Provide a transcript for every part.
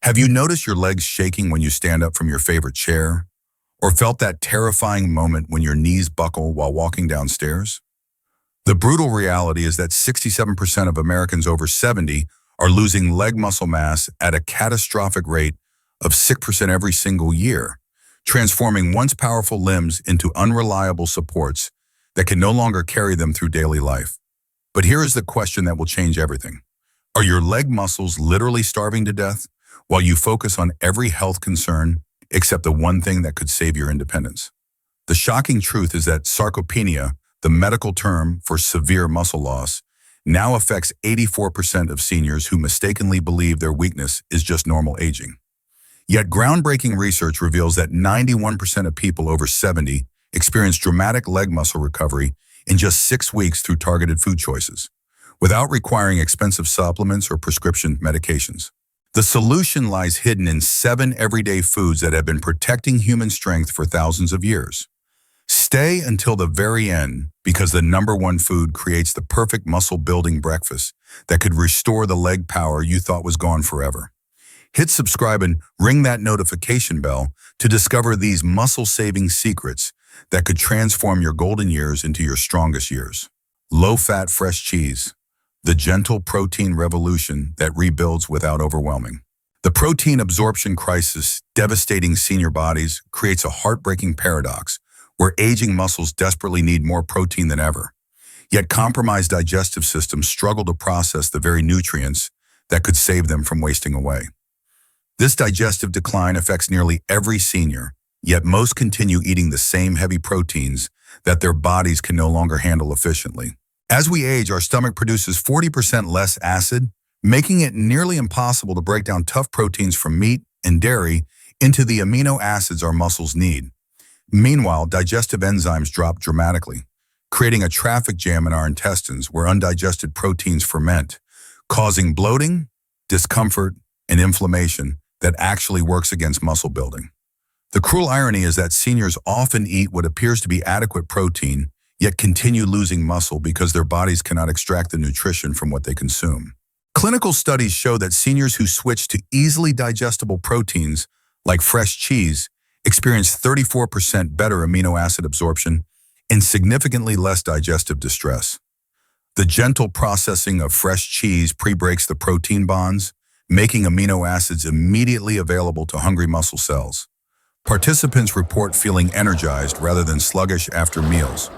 Have you noticed your legs shaking when you stand up from your favorite chair? Or felt that terrifying moment when your knees buckle while walking downstairs? The brutal reality is that 67% of Americans over 70 are losing leg muscle mass at a catastrophic rate of 6% every single year, transforming once powerful limbs into unreliable supports that can no longer carry them through daily life. But here is the question that will change everything. Are your leg muscles literally starving to death while you focus on every health concern except the one thing that could save your independence? The shocking truth is that sarcopenia, the medical term for severe muscle loss, now affects 84% of seniors who mistakenly believe their weakness is just normal aging. Yet groundbreaking research reveals that 91% of people over 70 experience dramatic leg muscle recovery in just 6 weeks through targeted food choices, without requiring expensive supplements or prescription medications. The solution lies hidden in 7 everyday foods that have been protecting human strength for thousands of years. Stay until the very end because the number one food creates the perfect muscle-building breakfast that could restore the leg power you thought was gone forever. Hit subscribe and ring that notification bell to discover these muscle-saving secrets that could transform your golden years into your strongest years. Low-fat fresh cheese, the gentle protein revolution that rebuilds without overwhelming. The protein absorption crisis devastating senior bodies creates a heartbreaking paradox where aging muscles desperately need more protein than ever. Yet compromised digestive systems struggle to process the very nutrients that could save them from wasting away. This digestive decline affects nearly every senior, yet most continue eating the same heavy proteins that their bodies can no longer handle efficiently. As we age, our stomach produces 40% less acid, making it nearly impossible to break down tough proteins from meat and dairy into the amino acids our muscles need. Meanwhile, digestive enzymes drop dramatically, creating a traffic jam in our intestines where undigested proteins ferment, causing bloating, discomfort, and inflammation that actually works against muscle building. The cruel irony is that seniors often eat what appears to be adequate protein, yet continue losing muscle because their bodies cannot extract the nutrition from what they consume. Clinical studies show that seniors who switch to easily digestible proteins, like fresh cheese, experience 34% better amino acid absorption and significantly less digestive distress. The gentle processing of fresh cheese pre-breaks the protein bonds, making amino acids immediately available to hungry muscle cells. Participants report feeling energized rather than sluggish after meals,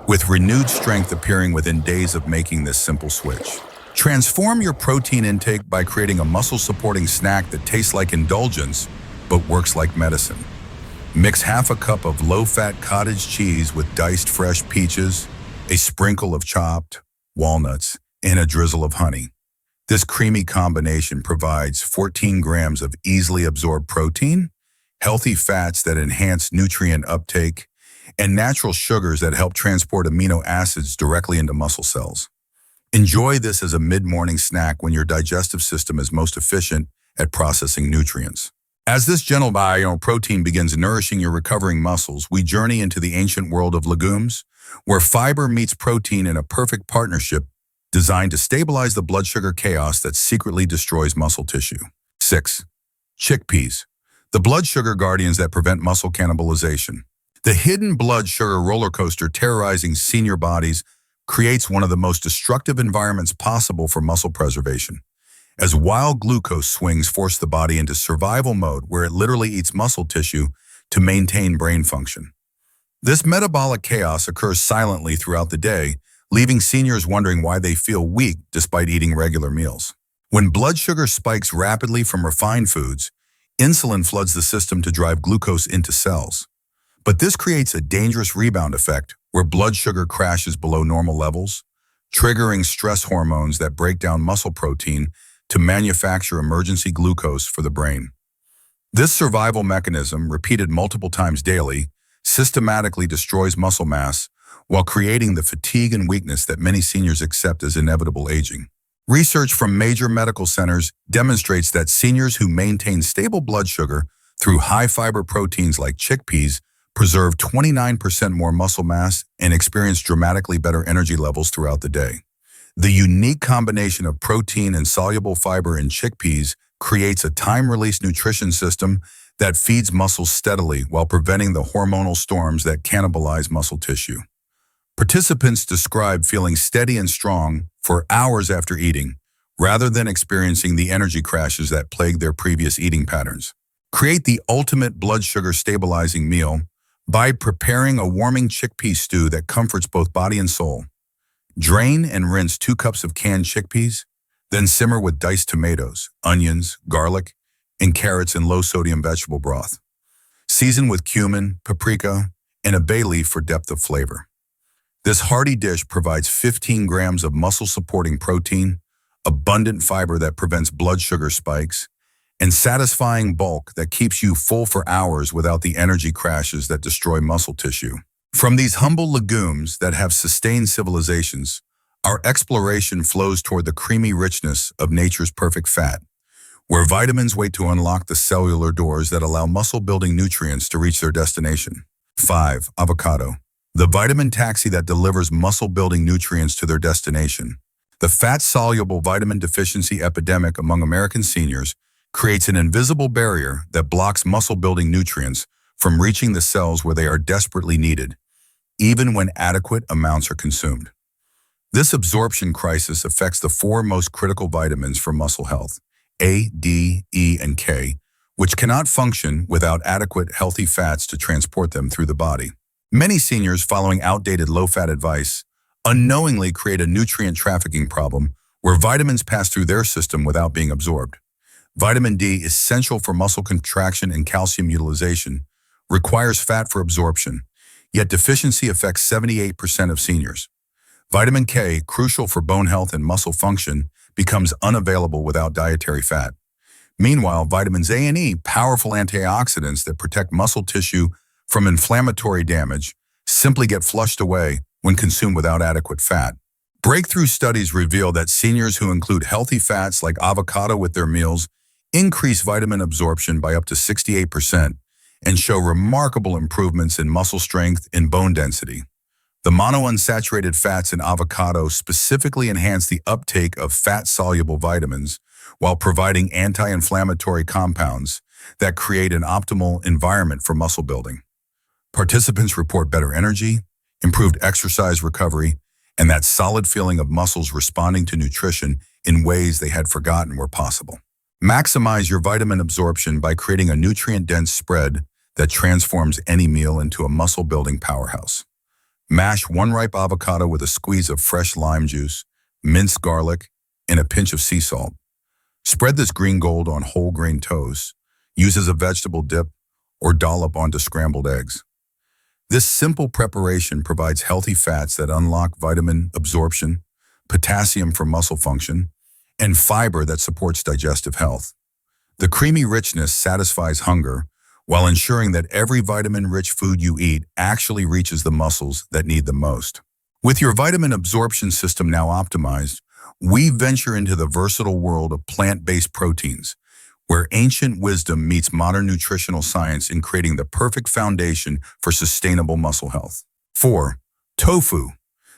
with renewed strength appearing within days of making this simple switch. Transform your protein intake by creating a muscle-supporting snack that tastes like indulgence but works like medicine. Mix half a cup of low-fat cottage cheese with diced fresh peaches, a sprinkle of chopped walnuts, and a drizzle of honey. This creamy combination provides 14 grams of easily absorbed protein, healthy fats that enhance nutrient uptake, and natural sugars that help transport amino acids directly into muscle cells. Enjoy this as a mid-morning snack when your digestive system is most efficient at processing nutrients. As this gentle protein begins nourishing your recovering muscles, we journey into the ancient world of legumes, where fiber meets protein in a perfect partnership designed to stabilize the blood sugar chaos that secretly destroys muscle tissue. 6. Chickpeas, the blood sugar guardians that prevent muscle cannibalization. The hidden blood sugar roller coaster terrorizing senior bodies creates one of the most destructive environments possible for muscle preservation, as wild glucose swings force the body into survival mode where it literally eats muscle tissue to maintain brain function. This metabolic chaos occurs silently throughout the day, leaving seniors wondering why they feel weak despite eating regular meals. When blood sugar spikes rapidly from refined foods, insulin floods the system to drive glucose into cells. But this creates a dangerous rebound effect where blood sugar crashes below normal levels, triggering stress hormones that break down muscle protein to manufacture emergency glucose for the brain. This survival mechanism, repeated multiple times daily, systematically destroys muscle mass while creating the fatigue and weakness that many seniors accept as inevitable aging. Research from major medical centers demonstrates that seniors who maintain stable blood sugar through high-fiber proteins like chickpeas preserve 29% more muscle mass and experience dramatically better energy levels throughout the day. The unique combination of protein and soluble fiber in chickpeas creates a time-release nutrition system that feeds muscles steadily while preventing the hormonal storms that cannibalize muscle tissue. Participants describe feeling steady and strong for hours after eating, rather than experiencing the energy crashes that plagued their previous eating patterns. Create the ultimate blood sugar stabilizing meal by preparing a warming chickpea stew that comforts both body and soul. Drain and rinse 2 cups of canned chickpeas, then simmer with diced tomatoes, onions, garlic, and carrots in low-sodium vegetable broth. Season with cumin, paprika, and a bay leaf for depth of flavor. This hearty dish provides 15 grams of muscle-supporting protein, abundant fiber that prevents blood sugar spikes, and satisfying bulk that keeps you full for hours without the energy crashes that destroy muscle tissue. From these humble legumes that have sustained civilizations, our exploration flows toward the creamy richness of nature's perfect fat, where vitamins wait to unlock the cellular doors that allow muscle-building nutrients to reach their destination. 5. Avocado. The vitamin taxi that delivers muscle-building nutrients to their destination. The fat-soluble vitamin deficiency epidemic among American seniors creates an invisible barrier that blocks muscle-building nutrients from reaching the cells where they are desperately needed, even when adequate amounts are consumed. This absorption crisis affects the 4 most critical vitamins for muscle health, A, D, E, and K, which cannot function without adequate healthy fats to transport them through the body. Many seniors following outdated low-fat advice unknowingly create a nutrient trafficking problem where vitamins pass through their system without being absorbed. Vitamin D, essential for muscle contraction and calcium utilization, requires fat for absorption, yet deficiency affects 78% of seniors. Vitamin K, crucial for bone health and muscle function, becomes unavailable without dietary fat. Meanwhile, vitamins A and E, powerful antioxidants that protect muscle tissue from inflammatory damage, simply get flushed away when consumed without adequate fat. Breakthrough studies reveal that seniors who include healthy fats like avocado with their meals increase vitamin absorption by up to 68% and show remarkable improvements in muscle strength and bone density. The monounsaturated fats in avocado specifically enhance the uptake of fat-soluble vitamins while providing anti-inflammatory compounds that create an optimal environment for muscle building. Participants report better energy, improved exercise recovery, and that solid feeling of muscles responding to nutrition in ways they had forgotten were possible. Maximize your vitamin absorption by creating a nutrient-dense spread that transforms any meal into a muscle-building powerhouse. Mash 1 ripe avocado with a squeeze of fresh lime juice, minced garlic, and a pinch of sea salt. Spread this green gold on whole grain toast, use as a vegetable dip, or dollop onto scrambled eggs. This simple preparation provides healthy fats that unlock vitamin absorption, potassium for muscle function, and fiber that supports digestive health. The creamy richness satisfies hunger while ensuring that every vitamin-rich food you eat actually reaches the muscles that need them most. With your vitamin absorption system now optimized, we venture into the versatile world of plant-based proteins, where ancient wisdom meets modern nutritional science in creating the perfect foundation for sustainable muscle health. 4. Tofu,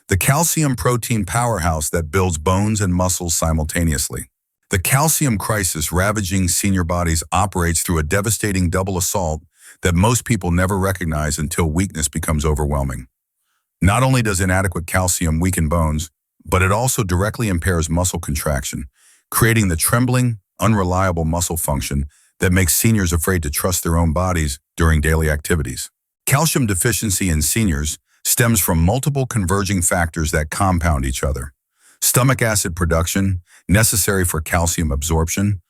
the calcium protein powerhouse that builds bones and muscles simultaneously. The calcium crisis ravaging senior bodies operates through a devastating double assault that most people never recognize until weakness becomes overwhelming. Not only does inadequate calcium weaken bones, but it also directly impairs muscle contraction, creating the trembling, unreliable muscle function that makes seniors afraid to trust their own bodies during daily activities. Calcium deficiency in seniors stems from multiple converging factors that compound each other. Stomach acid production, necessary for calcium absorption,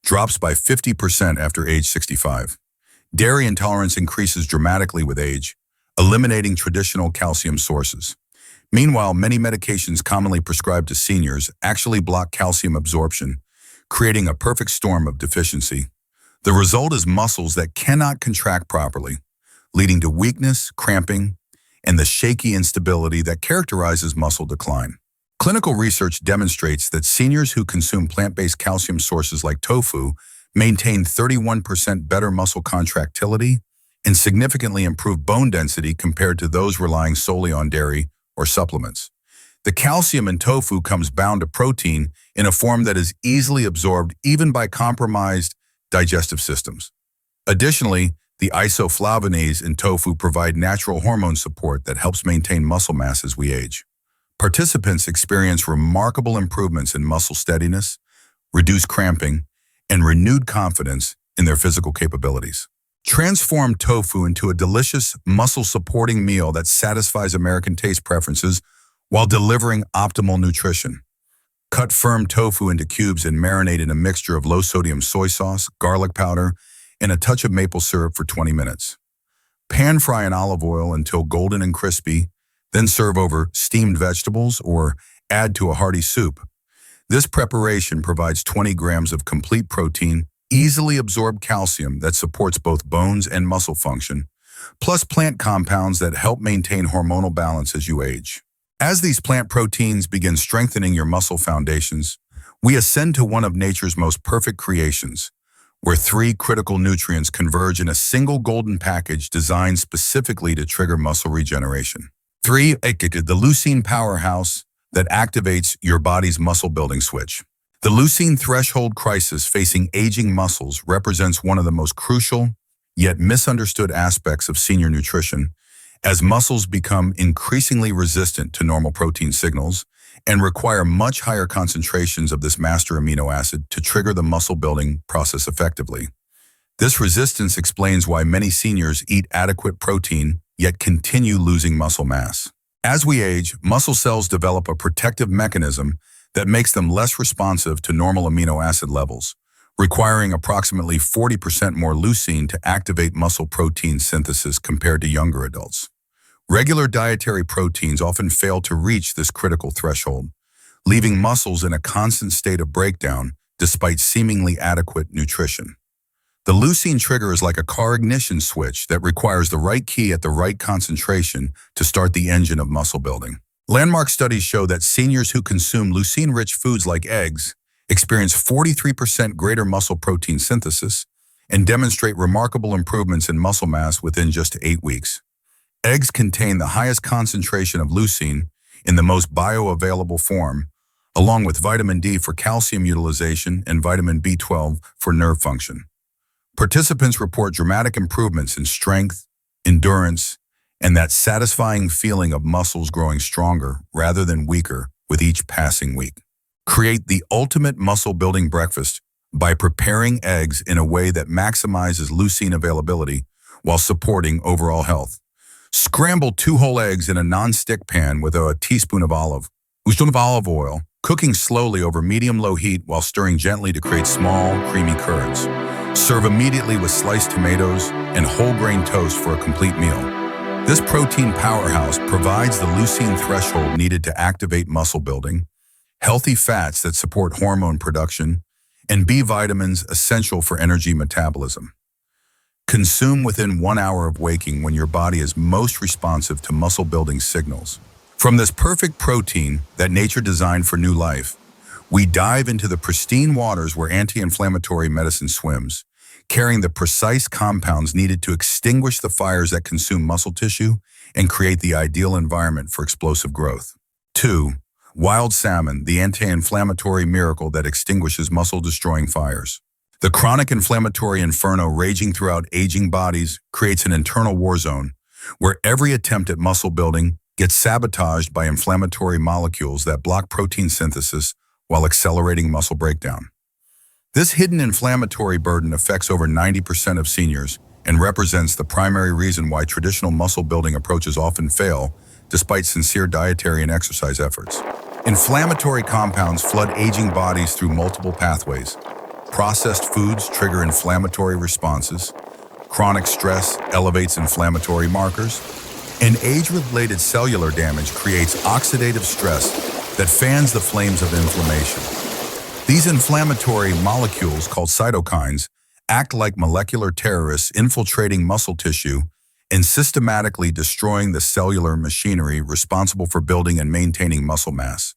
drops by 50% after age 65. Dairy intolerance increases dramatically with age, eliminating traditional calcium sources. Meanwhile, many medications commonly prescribed to seniors actually block calcium absorption, creating a perfect storm of deficiency. The result is muscles that cannot contract properly, leading to weakness, cramping, and the shaky instability that characterizes muscle decline. Clinical research demonstrates that seniors who consume plant-based calcium sources like tofu maintain 31% better muscle contractility and significantly improved bone density compared to those relying solely on dairy or supplements. The calcium in tofu comes bound to protein in a form that is easily absorbed even by compromised digestive systems. Additionally, the isoflavones in tofu provide natural hormone support that helps maintain muscle mass as we age. Participants experience remarkable improvements in muscle steadiness, reduced cramping, and renewed confidence in their physical capabilities. Transform tofu into a delicious, muscle-supporting meal that satisfies American taste preferences while delivering optimal nutrition. Cut firm tofu into cubes and marinate in a mixture of low-sodium soy sauce, garlic powder, and a touch of maple syrup for 20 minutes. Pan fry in olive oil until golden and crispy, then serve over steamed vegetables or add to a hearty soup. This preparation provides 20 grams of complete protein, easily absorbed calcium that supports both bones and muscle function, plus plant compounds that help maintain hormonal balance as you age. As these plant proteins begin strengthening your muscle foundations, we ascend to one of nature's most perfect creations, where 3 critical nutrients converge in a single golden package designed specifically to trigger muscle regeneration. 3. The leucine powerhouse that activates your body's muscle-building switch. The leucine threshold crisis facing aging muscles represents one of the most crucial, yet misunderstood aspects of senior nutrition, as muscles become increasingly resistant to normal protein signals and require much higher concentrations of this master amino acid to trigger the muscle-building process effectively. This resistance explains why many seniors eat adequate protein, yet continue losing muscle mass. As we age, muscle cells develop a protective mechanism that makes them less responsive to normal amino acid levels, requiring approximately 40% more leucine to activate muscle protein synthesis compared to younger adults. Regular dietary proteins often fail to reach this critical threshold, leaving muscles in a constant state of breakdown despite seemingly adequate nutrition. The leucine trigger is like a car ignition switch that requires the right key at the right concentration to start the engine of muscle building. Landmark studies show that seniors who consume leucine-rich foods like eggs experience 43% greater muscle protein synthesis and demonstrate remarkable improvements in muscle mass within just 8 weeks. Eggs contain the highest concentration of leucine in the most bioavailable form, along with vitamin D for calcium utilization and vitamin B12 for nerve function. Participants report dramatic improvements in strength, endurance, and that satisfying feeling of muscles growing stronger rather than weaker with each passing week. Create the ultimate muscle-building breakfast by preparing eggs in a way that maximizes leucine availability while supporting overall health. Scramble 2 whole eggs in a non-stick pan with a teaspoon of olive oil, cooking slowly over medium-low heat while stirring gently to create small, creamy curds. Serve immediately with sliced tomatoes and whole grain toast for a complete meal. This protein powerhouse provides the leucine threshold needed to activate muscle building, healthy fats that support hormone production, and B vitamins essential for energy metabolism. Consume within 1 hour of waking when your body is most responsive to muscle-building signals. From this perfect protein that nature designed for new life, we dive into the pristine waters where anti-inflammatory medicine swims, carrying the precise compounds needed to extinguish the fires that consume muscle tissue and create the ideal environment for explosive growth. 2. Wild salmon, the anti-inflammatory miracle that extinguishes muscle-destroying fires. The chronic inflammatory inferno raging throughout aging bodies creates an internal war zone where every attempt at muscle building gets sabotaged by inflammatory molecules that block protein synthesis while accelerating muscle breakdown. This hidden inflammatory burden affects over 90% of seniors and represents the primary reason why traditional muscle building approaches often fail despite sincere dietary and exercise efforts. Inflammatory compounds flood aging bodies through multiple pathways. Processed foods trigger inflammatory responses, chronic stress elevates inflammatory markers, and age-related cellular damage creates oxidative stress that fans the flames of inflammation. These inflammatory molecules, called cytokines, act like molecular terrorists infiltrating muscle tissue and systematically destroying the cellular machinery responsible for building and maintaining muscle mass.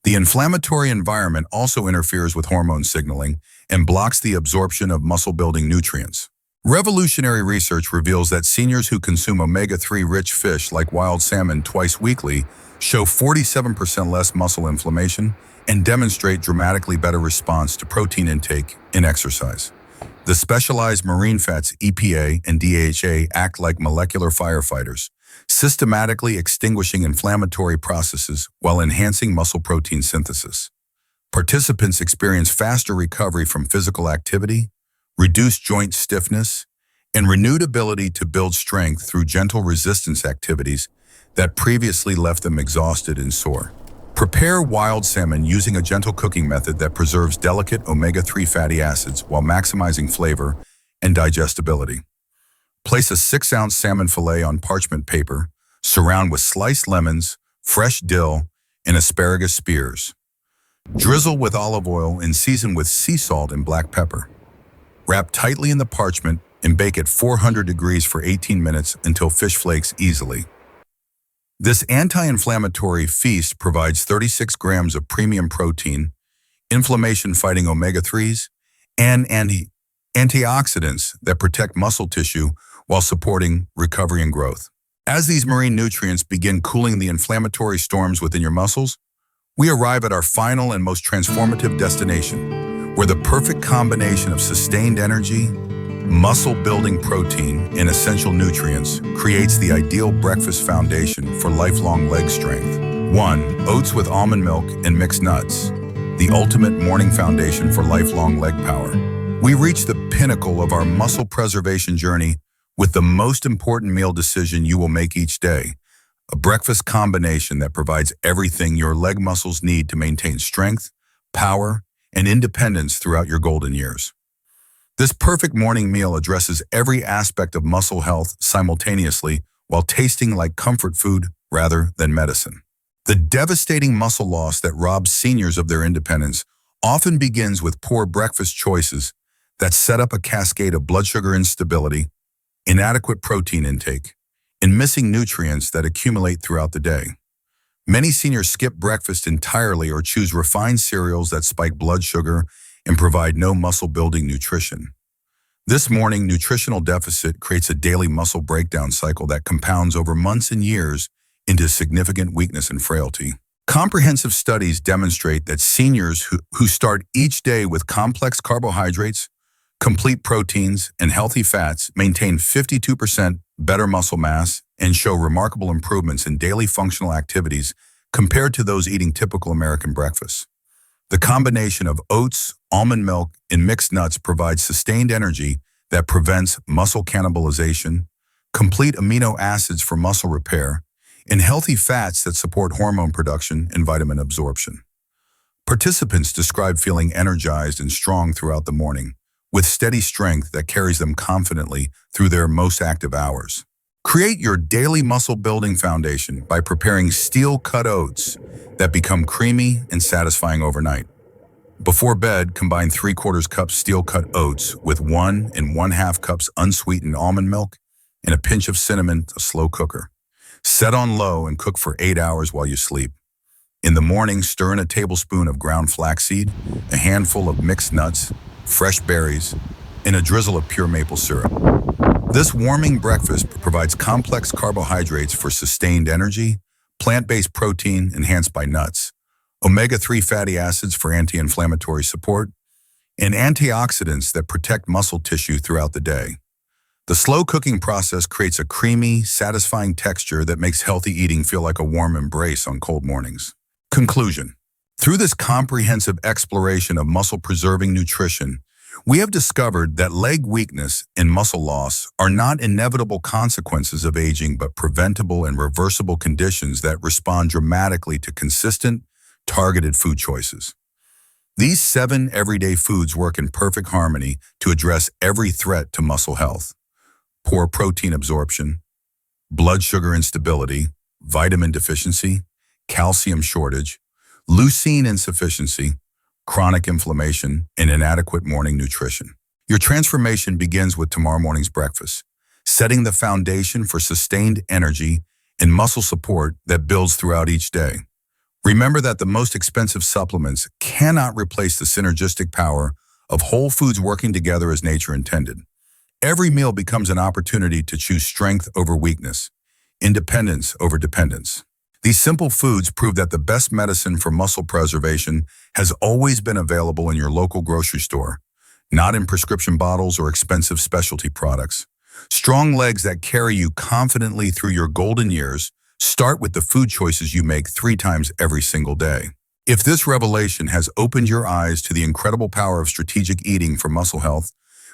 The inflammatory environment also interferes with hormone signaling and blocks the absorption of muscle-building nutrients. Revolutionary research reveals that seniors who consume omega-3 rich fish like wild salmon twice weekly show 47% less muscle inflammation and demonstrate dramatically better response to protein intake in exercise. The specialized marine fats EPA and DHA act like molecular firefighters, systematically extinguishing inflammatory processes while enhancing muscle protein synthesis. Participants experience faster recovery from physical activity, reduced joint stiffness, and renewed ability to build strength through gentle resistance activities that previously left them exhausted and sore. Prepare wild salmon using a gentle cooking method that preserves delicate omega-3 fatty acids while maximizing flavor and digestibility. Place a 6-ounce salmon fillet on parchment paper, surround with sliced lemons, fresh dill, and asparagus spears. Drizzle with olive oil and season with sea salt and black pepper. Wrap tightly in the parchment and bake at 400 degrees for 18 minutes until fish flakes easily. This anti-inflammatory feast provides 36 grams of premium protein, inflammation-fighting omega-3s, and antioxidants that protect muscle tissue while supporting recovery and growth. As these marine nutrients begin cooling the inflammatory storms within your muscles, we arrive at our final and most transformative destination, where the perfect combination of sustained energy, muscle-building protein, and essential nutrients creates the ideal breakfast foundation for lifelong leg strength. 1. Oats with almond milk and mixed nuts, the ultimate morning foundation for lifelong leg power. We reach the pinnacle of our muscle preservation journey with the most important meal decision you will make each day, a breakfast combination that provides everything your leg muscles need to maintain strength, power, and independence throughout your golden years. This perfect morning meal addresses every aspect of muscle health simultaneously while tasting like comfort food rather than medicine. The devastating muscle loss that robs seniors of their independence often begins with poor breakfast choices that set up a cascade of blood sugar instability, inadequate protein intake, and missing nutrients that accumulate throughout the day. Many seniors skip breakfast entirely or choose refined cereals that spike blood sugar and provide no muscle-building nutrition. This morning nutritional deficit creates a daily muscle breakdown cycle that compounds over months and years into significant weakness and frailty. Comprehensive studies demonstrate that seniors who start each day with complex carbohydrates, complete proteins, and healthy fats maintain 52% better muscle mass and show remarkable improvements in daily functional activities compared to those eating typical American breakfasts. The combination of oats, almond milk, and mixed nuts provides sustained energy that prevents muscle cannibalization, complete amino acids for muscle repair, and healthy fats that support hormone production and vitamin absorption. Participants describe feeling energized and strong throughout the morning, with steady strength that carries them confidently through their most active hours. Create your daily muscle-building foundation by preparing steel-cut oats that become creamy and satisfying overnight. Before bed, combine 3/4 cups steel-cut oats with 1 1/2 cups unsweetened almond milk and a pinch of cinnamon to a slow cooker. Set on low and cook for 8 hours while you sleep. In the morning, stir in a tablespoon of ground flaxseed, a handful of mixed nuts, fresh berries, and a drizzle of pure maple syrup. This warming breakfast provides complex carbohydrates for sustained energy, plant-based protein enhanced by nuts, omega-3 fatty acids for anti-inflammatory support, and antioxidants that protect muscle tissue throughout the day. The slow cooking process creates a creamy, satisfying texture that makes healthy eating feel like a warm embrace on cold mornings. Conclusion. Through this comprehensive exploration of muscle-preserving nutrition, we have discovered that leg weakness and muscle loss are not inevitable consequences of aging, but preventable and reversible conditions that respond dramatically to consistent, targeted food choices. These 7 everyday foods work in perfect harmony to address every threat to muscle health: poor protein absorption, blood sugar instability, vitamin deficiency, calcium shortage, leucine insufficiency, chronic inflammation, and inadequate morning nutrition. Your transformation begins with tomorrow morning's breakfast, setting the foundation for sustained energy and muscle support that builds throughout each day. Remember that the most expensive supplements cannot replace the synergistic power of whole foods working together as nature intended. Every meal becomes an opportunity to choose strength over weakness, independence over dependence. These simple foods prove that the best medicine for muscle preservation has always been available in your local grocery store, not in prescription bottles or expensive specialty products. Strong legs that carry you confidently through your golden years start with the food choices you make 3 times every single day. If this revelation has opened your eyes to the incredible power of strategic eating for muscle health,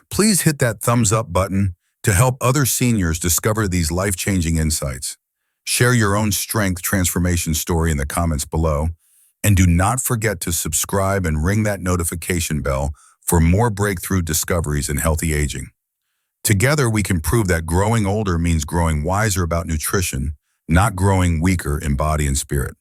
please hit that thumbs up button to help other seniors discover these life-changing insights. Share your own strength transformation story in the comments below, and do not forget to subscribe and ring that notification bell for more breakthrough discoveries in healthy aging. Together, we can prove that growing older means growing wiser about nutrition, not growing weaker in body and spirit.